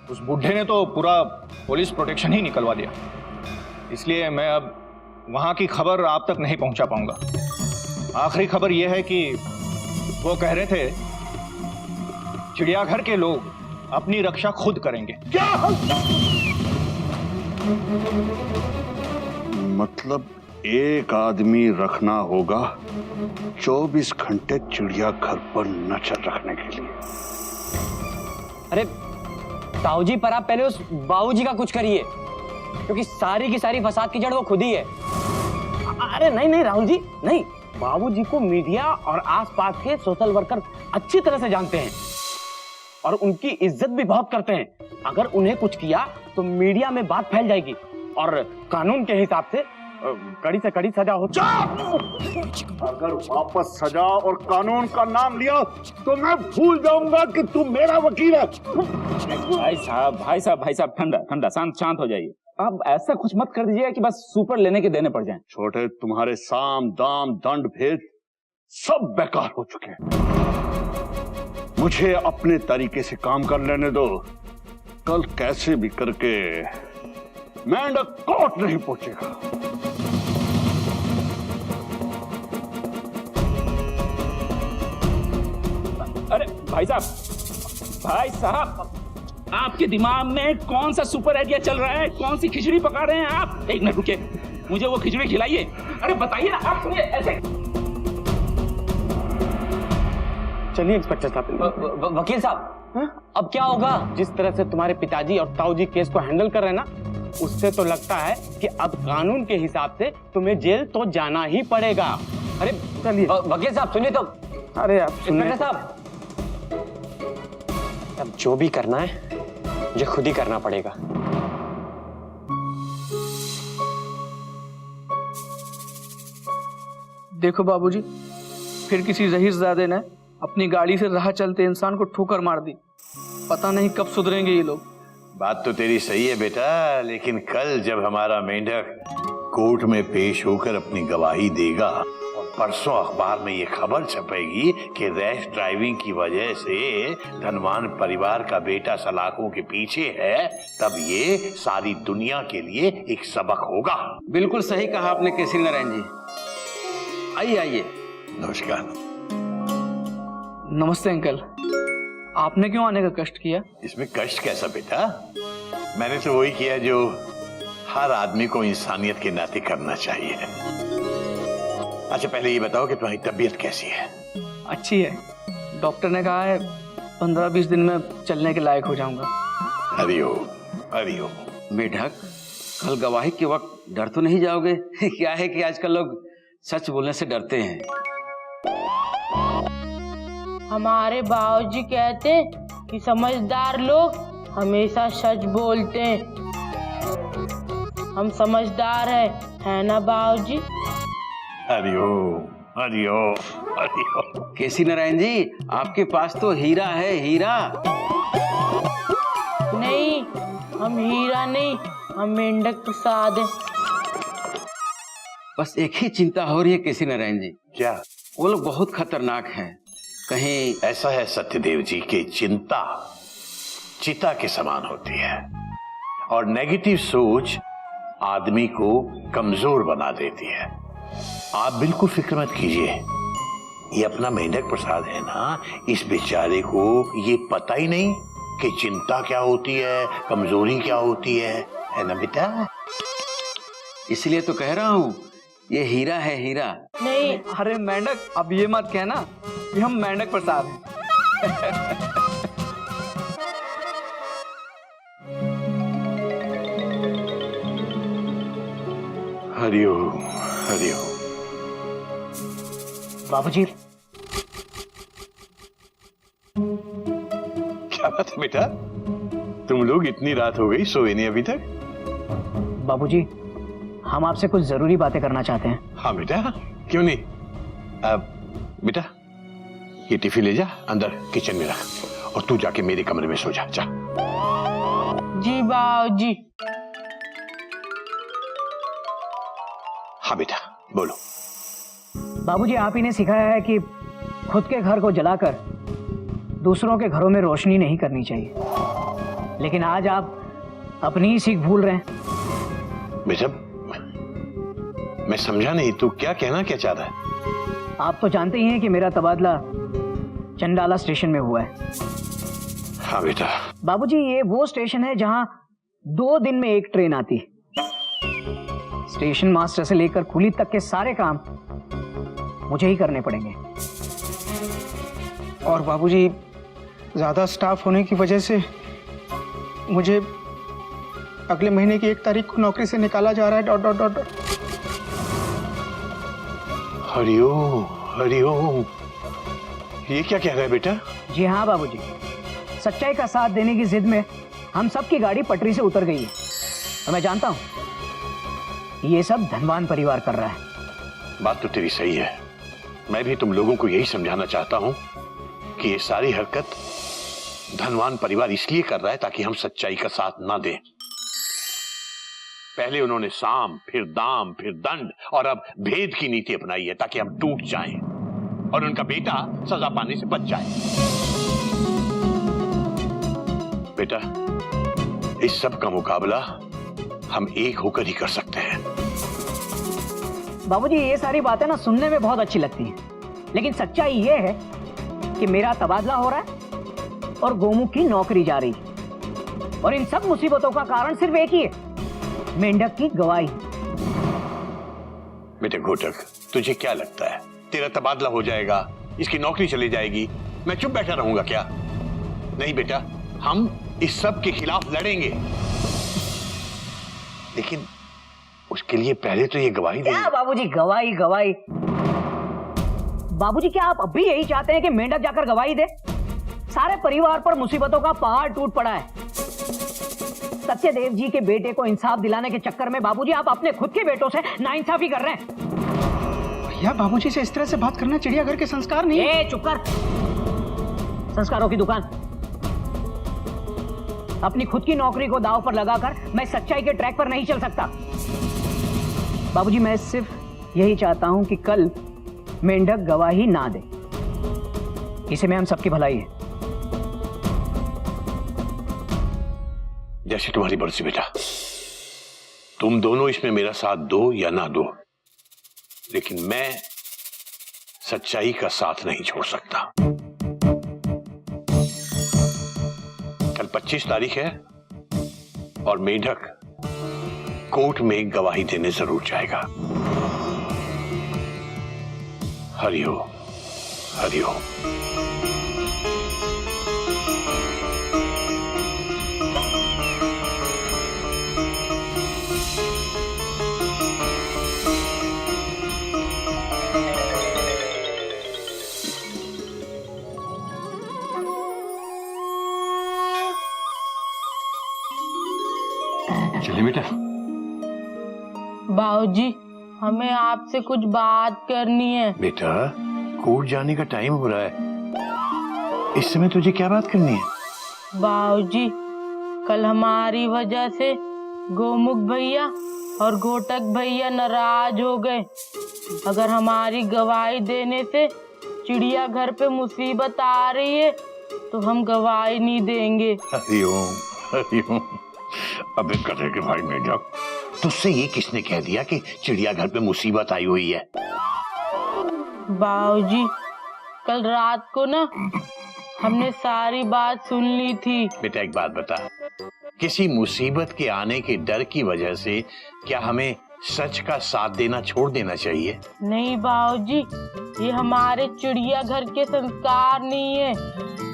उस बुढ़े ने तो पूरा पुलिस प्रोटेक्शन ही निकलवा दिया, इसलिए मैं अब वहां की खबर आप तक नहीं पहुंचा पाऊंगा। आखिरी खबर यह है कि वो कह रहे थे चिड़ियाघर के लोग अपनी रक्षा खुद करेंगे। क्या मतलब? एक आदमी रखना होगा 24 घंटे चिड़ियाघर पर नजर रखने के लिए। अरे ताऊ जी, पर आप पहले उस बाबूजी का कुछ करिए, क्योंकि सारी की सारी फसाद की जड़ वो खुद ही है। अरे नहीं नहीं राहुल जी, नहीं, बाबूजी को मीडिया और आसपास के सोशल वर्कर अच्छी तरह से जानते हैं और उनकी इज्जत भी बहुत करते हैं। अगर उन्हें कुछ किया तो मीडिया में बात फैल जाएगी और कानून के हिसाब से कड़ी से कड़ी सजा हो। अगर वापस सजा और कानून का नाम लिया तो मैं भूल जाऊंगा कि तू मेरा वकील है। भाई साहब, ठंडा ठंडा, शांत हो जाइए। आप ऐसा कुछ मत कर दीजिएगा कि बस सुपर लेने के देने पड़ जाएं। छोटे, तुम्हारे साम दाम दंड भेद सब बेकार हो चुके हैं। मुझे अपने तरीके से काम कर लेने दो। कल कैसे भी करके मेंढक कोर्ट नहीं पहुंचेगा। अरे भाई साहब, आपके दिमाग में कौन सा सुपर आइडिया चल रहा है? कौन सी खिचड़ी पका रहे हैं आप? एक मिनट रुकिए, मुझे वो खिचड़ी खिलाइए। अरे बताइए ना आप। ऐसे चलिए इंस्पेक्टर साहब। वकील साहब, अब क्या होगा? जिस तरह से तुम्हारे पिताजी और ताऊ जी केस को हैंडल कर रहे हैं ना, उससे तो लगता है कि अब कानून के हिसाब से तुम्हें जेल तो जाना ही पड़ेगा। अरे चलिए वकील साहब सुनिए तो। अरे आप इंस्पेक्टर साहब, अब जो भी करना है मुझे खुद ही करना पड़ेगा। देखो बाबूजी, फिर किसी रहीसजादे ने अपनी गाड़ी से राह चलते इंसान को ठोकर मार दी। पता नहीं कब सुधरेंगे ये लोग। बात तो तेरी सही है बेटा, लेकिन कल जब हमारा मेंढक कोर्ट में पेश होकर अपनी गवाही देगा और परसों अखबार में ये खबर छपेगी कि रैश ड्राइविंग की वजह से धनवान परिवार का बेटा सलाखों के पीछे है, तब ये सारी दुनिया के लिए एक सबक होगा। बिल्कुल सही कहा आपने केसरी नारायण जी। आइए आइए। नमस्कार। नमस्ते अंकल। आपने क्यों आने का कष्ट किया? इसमें कष्ट कैसा बेटा? मैंने तो वही किया जो हर आदमी को इंसानियत के नाते करना चाहिए। अच्छा पहले ये बताओ कि तुम्हारी तबीयत कैसी है? अच्छी है, डॉक्टर ने कहा है 15-20 दिन में चलने के लायक हो जाऊंगा। हरिओम। बेटा, कल गवाही के वक्त डर तो नहीं जाओगे? क्या है कि आजकल लोग सच बोलने से डरते हैं। हमारे बाबूजी कहते कि समझदार लोग हमेशा सच बोलते हैं। हम समझदार हैं, है ना बाबूजी? हरिओम। केसरी नारायण जी, आपके पास तो हीरा है, हीरा। नहीं, हम हीरा नहीं, हम मेंढक प्रसाद हैं। बस एक ही चिंता हो रही है केसरी नारायण जी। क्या? वो लोग बहुत खतरनाक हैं। कहीं ऐसा है सत्यदेव जी की चिंता चिता के समान होती है और नेगेटिव सोच आदमी को कमजोर बना देती है। आप बिल्कुल फिक्र मत कीजिए, ये अपना मेंढक प्रसाद है ना, इस बेचारे को ये पता ही नहीं कि चिंता क्या होती है, कमजोरी क्या होती है ना बेटा? इसलिए तो कह रहा हूँ, ये हीरा है, हीरा। नहीं। अरे मेंढक, अब ये मत कहना कि हम मेंढक प्रसाद हैं। हरिओम हरिओम। बाबूजी, क्या बात है बेटा, तुम लोग इतनी रात हो गई सोए नहीं अभी तक? बाबूजी, हम आपसे कुछ जरूरी बातें करना चाहते हैं। हाँ बेटा, क्यों नहीं। अब बेटा ये टिफिन ले जा, अंदर किचन में रख और तू जाके मेरे कमरे में सो जा। जा। जी बाबूजी। हाँ बेटा बोलो। बाबूजी, आप ही ने सिखाया है कि खुद के घर को जलाकर दूसरों के घरों में रोशनी नहीं करनी चाहिए। लेकिन आज आप अपनी ही सीख भूल रहे हैं। बेटा, मैं समझा नहीं, तू क्या कहना क्या चाह रहा है? आप तो जानते ही हैं कि मेरा तबादला चंडाला स्टेशन में हुआ है। हाँ बेटा। बाबूजी, ये वो स्टेशन है जहां 2 दिन में एक ट्रेन आती है। स्टेशन मास्टर से लेकर कुली तक के सारे काम मुझे ही करने पड़ेंगे। और बाबूजी, ज्यादा स्टाफ होने की वजह से मुझे अगले महीने की 1 तारीख को नौकरी से निकाला जा रहा है। Dot dot dot. Hariom Hariom, ये क्या कह रहा है बेटा? जी हाँ बाबूजी, सच्चाई का साथ देने की जिद में हम सब की गाड़ी पटरी से उतर गई है। और मैं जानता हूं ये सब धनवान परिवार कर रहा है। बात तो तेरी सही है। मैं भी तुम लोगों को यही समझाना चाहता हूं कि ये सारी हरकत धनवान परिवार इसलिए कर रहा है ताकि हम सच्चाई का साथ ना दें। पहले उन्होंने साम, फिर दाम, फिर दंड और अब भेद की नीति अपनाई है ताकि हम टूट जाएं और उनका बेटा सजा पाने से बच जाए। बेटा, इस सब का मुकाबला हम एक होकर ही कर सकते हैं। बाबूजी, ये सारी बातें ना सुनने में बहुत अच्छी लगती हैं, लेकिन सच्चाई ये है कि मेरा तबादला हो रहा है और गोमुख की नौकरी जा रही है। और इन सब मुसीबतों का कारण सिर्फ एक ही है, मेंढक की गवाही। बेटे घोटक, तुझे क्या लगता है तेरा तबादला हो जाएगा, इसकी नौकरी चली जाएगी, मैं चुप बैठा रहूंगा क्या? नहीं बेटा, हम इस सब के खिलाफ लड़ेंगे, लेकिन उसके लिए पहले तो ये गवाही देंगे। क्या बाबूजी गवाही गवाही? बाबूजी, क्या आप अब भी यही चाहते हैं कि मेंढक जाकर गवाही दे? सारे परिवार पर मुसीबतों का पहाड़ टूट पड़ा है। सत्यदेव जी के बेटे को इंसाफ दिलाने के चक्कर में बाबूजी आप अपने खुद के बेटों से नाइंसाफी कर रहे हैं। भैया, बाबूजी से इस तरह से बात करना चिड़ियाघर के संस्कार नहीं है। चुप कर, संस्कारों की दुकान। अपनी खुद की नौकरी को दांव पर लगाकर मैं सच्चाई के ट्रैक पर नहीं चल सकता। बाबूजी, मैं सिर्फ यही चाहता हूं कि कल मेंढक गवाही ना दे, इसे में हम सबकी भलाई है। जैसे तुम्हारी मर्जी बेटा, तुम दोनों इसमें मेरा साथ दो या ना दो, लेकिन मैं सच्चाई का साथ नहीं छोड़ सकता। कल 25 तारीख है और मेंढक कोर्ट में गवाही देने जरूर जाएगा। हरिओम हरिओम। चलिए बेटा। बाबूजी, हमें आपसे कुछ बात करनी है। बेटा, कोर्ट जाने का टाइम हो रहा है, इस समय तुझे क्या बात करनी है? बाबूजी, कल हमारी वजह से गोमुख भैया और घोटक भैया नाराज हो गए। अगर हमारी गवाही देने से चिड़ियाघर पे मुसीबत आ रही है तो हम गवाही नहीं देंगे। हरिओम हरिओम। अबे करेंगे भाई मेंढक, तुझसे ये किसने कह दिया कि चिड़ियाघर पे मुसीबत आई हुई है? बाबूजी, कल रात को ना हमने सारी बात सुन ली थी। बेटा एक बात बता, किसी मुसीबत के आने के डर की वजह से क्या हमें सच का साथ देना छोड़ देना चाहिए? नहीं बाबूजी, ये हमारे चिड़ियाघर के संस्कार नहीं है।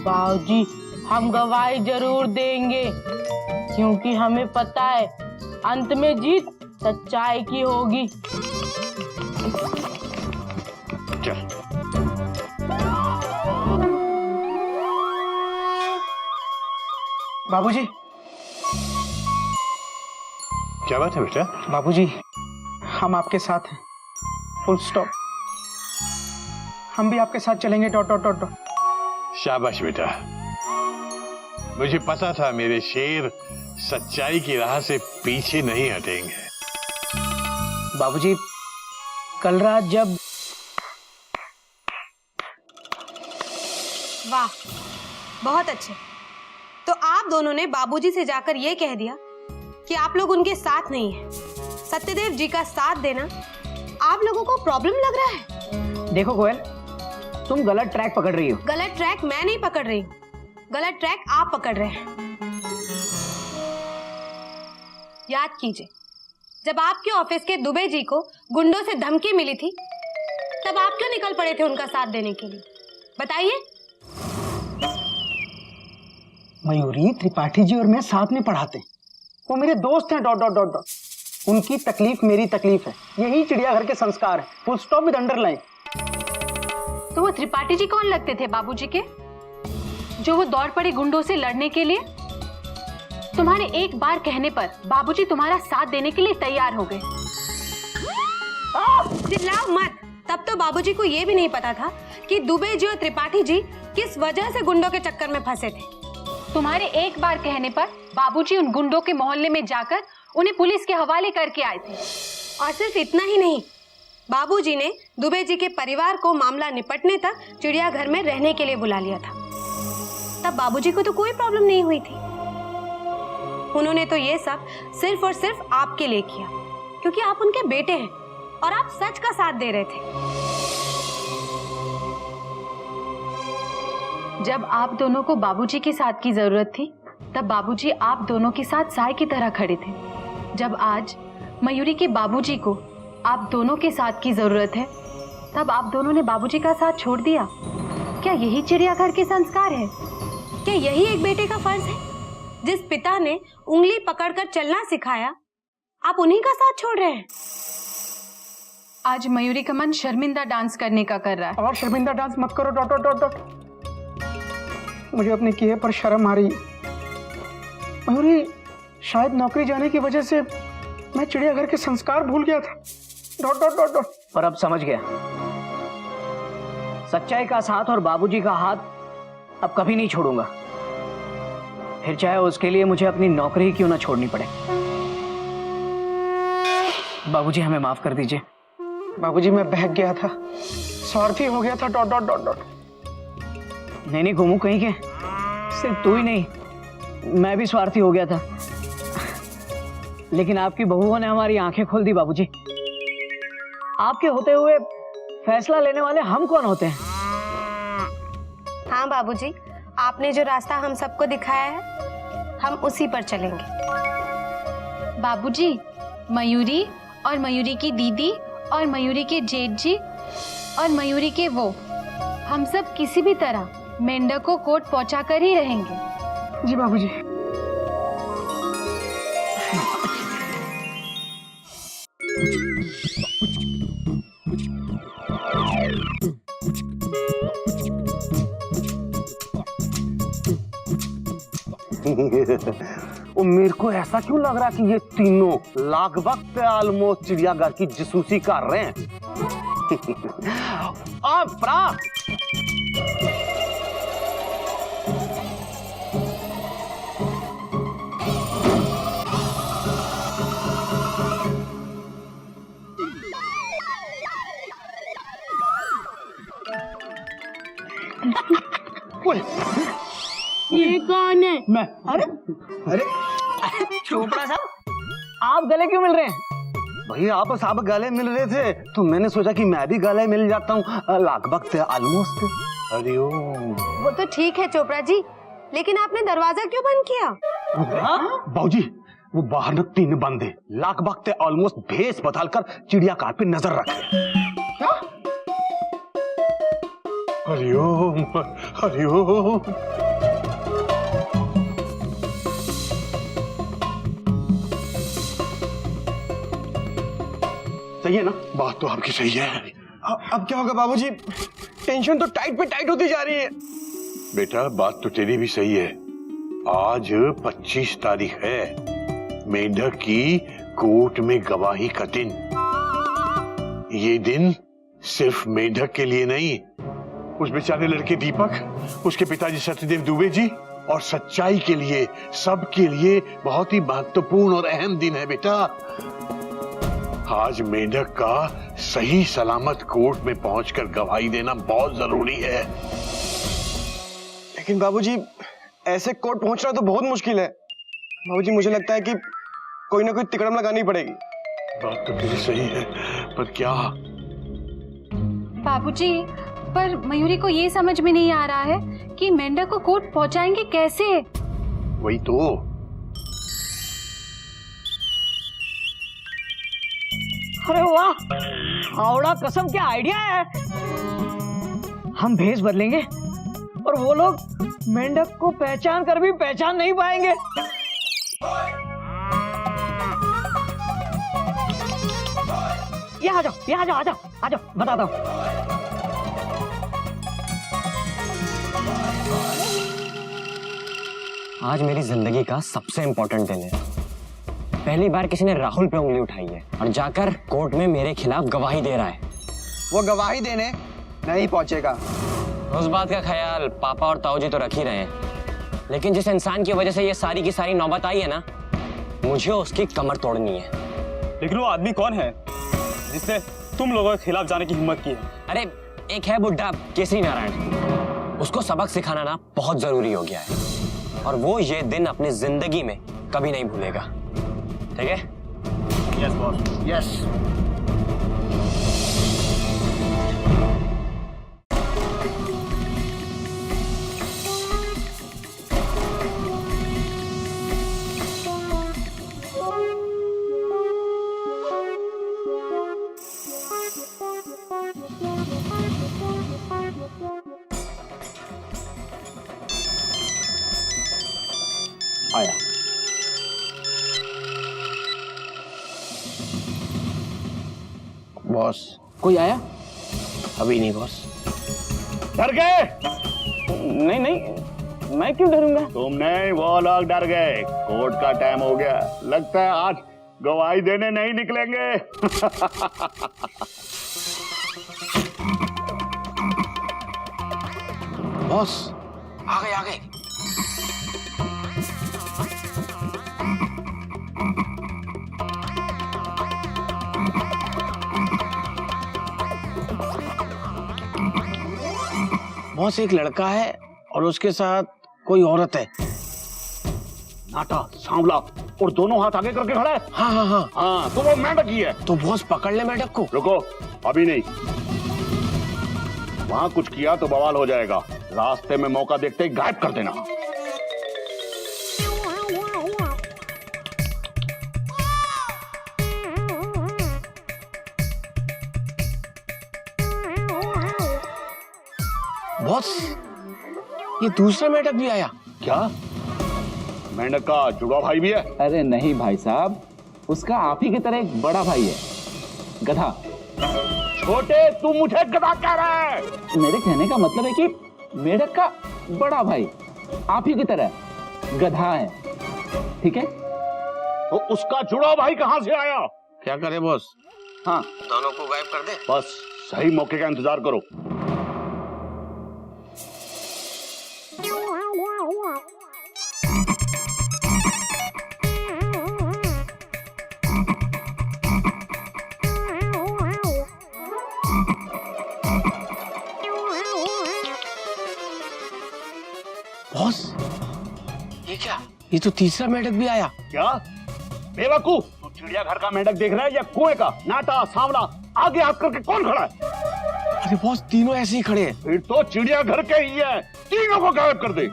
बाबूजी, हम गवाही जरूर देंगे, क्योंकि हमें पता है अंत में जीत सच्चाई की होगी। चल। बाबूजी। क्या बात है बेटा? बाबूजी, हम आपके साथ हैं, फुल स्टॉप। हम भी आपके साथ चलेंगे। Dot dot dot dot. शाबाश बेटा, मुझे पता था मेरे शेर सच्चाई की राह से पीछे नहीं हटेंगे। बाबूजी, कल रात जब वाह, बहुत अच्छे। तो आप दोनों ने बाबूजी से जाकर ये कह दिया कि आप लोग उनके साथ नहीं हैं। सत्यदेव जी का साथ देना आप लोगों को प्रॉब्लम लग रहा है? देखो कोयल, तुम गलत ट्रैक पकड़ रही हो। गलत ट्रैक मैं नहीं पकड़ रही, गलत ट्रैक आप पकड़ रहे हैं। याद कीजिए, जब आपके ऑफिस के दुबे जी को गुंडों से धमकी मिली थी, तब आप क्यों निकल पड़े थे उनका साथ देने के लिए? बताइए। मयूरी, त्रिपाठी जी और मैं साथ में पढ़ाते हैं, वो मेरे दोस्त हैं, डॉट डॉट डॉट डॉट। उनकी तकलीफ मेरी तकलीफ है, यही चिड़ियाघर के संस्कार है, फुल स्टॉप विद अंडरलाइन। तो वो त्रिपाठी जी कौन लगते थे बाबूजी के, जो वो दौड़ पड़े गुंडों से लड़ने के लिए? तुम्हारे एक बार कहने पर बाबूजी तुम्हारा साथ देने के लिए तैयार हो गए। चिल्लाओ मत। तब तो बाबूजी को ये भी नहीं पता था कि दुबे जी और त्रिपाठी जी किस वजह से गुंडों के चक्कर में फंसे थे। तुम्हारे एक बार कहने पर बाबूजी उन गुंडों के मोहल्ले में जाकर उन्हें पुलिस के हवाले करके आए थे। और सिर्फ इतना ही नहीं, बाबूजी ने दुबे जी के परिवार को मामला निपटने तक चिड़ियाघर में रहने के लिए बुला लिया था। तब बाबूजी को तो कोई प्रॉब्लम नहीं हुई थी। उन्होंने तो ये सब सिर्फ और सिर्फ आपके लिए किया, क्योंकि आप उनके बेटे हैं और आप सच का साथ दे रहे थे। जब आप दोनों को बाबूजी के साथ की जरूरत थी, तब बाबूजी आप दोनों के साथ साय की तरह खड़े थे। जब आज मयूरी के बाबूजी को आप दोनों के साथ की जरूरत है, तब आप दोनों ने बाबूजी का साथ छोड़ दिया। क्या यही चिड़ियाघर के संस्कार है? क्या यही एक बेटे का फर्ज है? जिस पिता ने उंगली पकड़कर चलना सिखाया, आप उन्हीं का साथ छोड़ रहे हैं। आज मयूरी का मन शर्मिंदा डांस करने का कर रहा है। और शर्मिंदा डांस मत करो, डॉट डॉट डॉट डॉट। मुझे अपने किए पर शर्म आ रही है। मयूरी, शायद नौकरी जाने की वजह से मैं चिड़ियाघर के संस्कार भूल गया था, डॉट डॉट डॉट डॉट। पर अब समझ गया, सच्चाई का साथ और बाबूजी का हाथ अब कभी नहीं छोड़ूंगा, फिर चाहे उसके लिए मुझे अपनी नौकरी क्यों ना छोड़नी पड़े। बाबूजी, हमें माफ कर दीजिए। बाबूजी, मैं बहक गया था, स्वार्थी हो गया था, डॉट डॉट डॉट डॉट। नहीं नहीं घूमू कहीं के, सिर्फ तू ही नहीं, मैं भी स्वार्थी हो गया था। लेकिन आपकी बहुओं ने हमारी आंखें खोल दी बाबूजी। आपके होते हुए फैसला लेने वाले हम कौन होते हैं? हाँ बाबूजी, आपने जो रास्ता हम सबको दिखाया है, हम उसी पर चलेंगे। बाबूजी, मयूरी और मयूरी की दीदी और मयूरी के जेठ जी और मयूरी के वो, हम सब किसी भी तरह मेंढक को कोर्ट पहुंचा कर ही रहेंगे। जी बाबूजी। वो मेरे को ऐसा क्यों लग रहा कि ये तीनों लगभग ऑलमोस्ट चिड़ियाघर की जासूसी कर रहे हैं। ये कौन है? मैं। अरे अरे चोपड़ा साहब, आप गले क्यों मिल रहे हैं? भाई, आप सब गले मिल रहे थे तो मैंने सोचा कि मैं भी गले मिल जाता हूँ, लगभग ऑलमोस्ट। हरिओम। वो तो ठीक है चोपड़ा जी, लेकिन आपने दरवाजा क्यों बंद किया? बाबूजी, वो बाहर न तीन बंदे लगभग ऑलमोस्ट भेस बदलकर चिड़ियाघर पे नजर रखे। हरिओम हरिओम। सही है ना? बात तो आपकी सही है। अब क्या होगा बाबूजी? टेंशन तो टाइट पे टाइट होती जा रही है। बेटा, बात तो तेरी भी सही है। आज 25 तारीख है, मेंढक की कोर्ट में गवाही का दिन। ये दिन सिर्फ मेंढक के लिए नहीं, उस बेचारे लड़के दीपक, उसके पिताजी सत्यदेव दुबे जी और सच्चाई के लिए, सबके लिए बहुत ही महत्वपूर्ण और अहम दिन है बेटा। आज मेंढक का सही सलामत कोर्ट में पहुंचकर गवाही देना बहुत जरूरी है। लेकिन बाबूजी, ऐसे कोर्ट पहुंचना तो बहुत मुश्किल है बाबूजी। मुझे लगता है कि कोई ना कोई तिकड़म लगानी पड़ेगी। बात तो तेरी सही है, पर क्या? बाबूजी, पर मयूरी को ये समझ में नहीं आ रहा है कि मेंढक को कोर्ट पहुंचाएंगे कैसे। वही तो। अरे वाह, हावड़ा कसम क्या आइडिया है। हम भेष बदलेंगे और वो लोग मेंढक को पहचान कर भी पहचान नहीं पाएंगे। यहाँ आ जाओ, बताता हूँ। आज मेरी जिंदगी का सबसे इम्पोर्टेंट दिन है। पहली बार किसी ने राहुल पे उंगली उठाई है और जाकर कोर्ट में मेरे खिलाफ गवाही दे रहा है। वो गवाही देने नहीं पहुंचेगा। उस बात का ख्याल पापा और ताऊ जी तो रख ही रहे हैं, लेकिन जिस इंसान की वजह से ये सारी की सारी नौबत आई है ना, मुझे उसकी कमर तोड़नी है। लेकिन वो आदमी कौन है जिसने तुम लोगों के खिलाफ जाने की हिम्मत की है? अरे एक है बुड्ढा केसरी नारायण, उसको सबक सिखाना ना बहुत जरूरी हो गया है और वो ये दिन अपनी जिंदगी में कभी नहीं भूलेगा। ठीक है? Yes boss, yes. आया। बॉस, कोई आया? अभी नहीं बॉस। डर गए? नहीं, मैं क्यों डरूंगा? तुम नहीं, वो लोग डर गए। कोर्ट का टाइम हो गया, लगता है आज गवाही देने नहीं निकलेंगे। बॉस, आ गए। बॉस, एक लड़का है और उसके साथ कोई औरत है। नाटा, सांवला और दोनों हाथ आगे करके खड़ा है। हाँ, तो वो मेंढक ही है। तो बॉस पकड़ ले मेंढक को। रुको, अभी नहीं। वहां कुछ किया तो बवाल हो जाएगा। रास्ते में मौका देखते ही गायब कर देना। बॉस, ये दूसरा मेंढक भी आया। क्या? मेंढक का जुड़वा भाई भी है? अरे नहीं भाई साहब, उसका आप ही की तरह एक बड़ा भाई है, गधा। छोटे, तू मुझे गधा कह रहा है? मेरे कहने का मतलब है कि मेंढक का बड़ा भाई आप ही की तरह गधा है, ठीक है? तो उसका जुड़वा भाई कहां से आया? क्या करे बॉस? हाँ, दोनों को गायब कर दे। बस सही मौके का इंतजार करो। बॉस, ये क्या? ये तो तीसरा मेंढक भी आया। क्या बेवकूफ, तू चिड़ियाघर का मेंढक देख रहा है या कुएं का? नाटा, सांवला, आगे हाथ करके कौन खड़ा है? अरे बॉस, तीनों ऐसे ही खड़े हैं। फिर तो चिड़ियाघर के ही है। तीनों को गायब कर दे।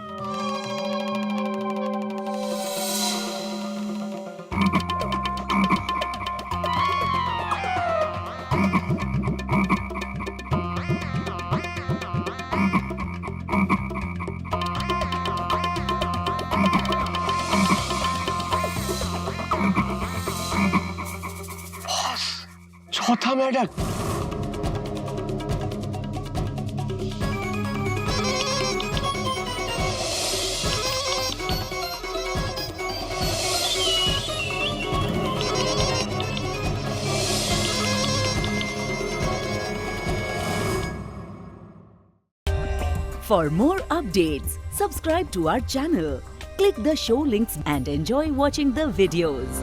चौथा मेंढक। For more updates, subscribe to our channel, click the show links and enjoy watching the videos.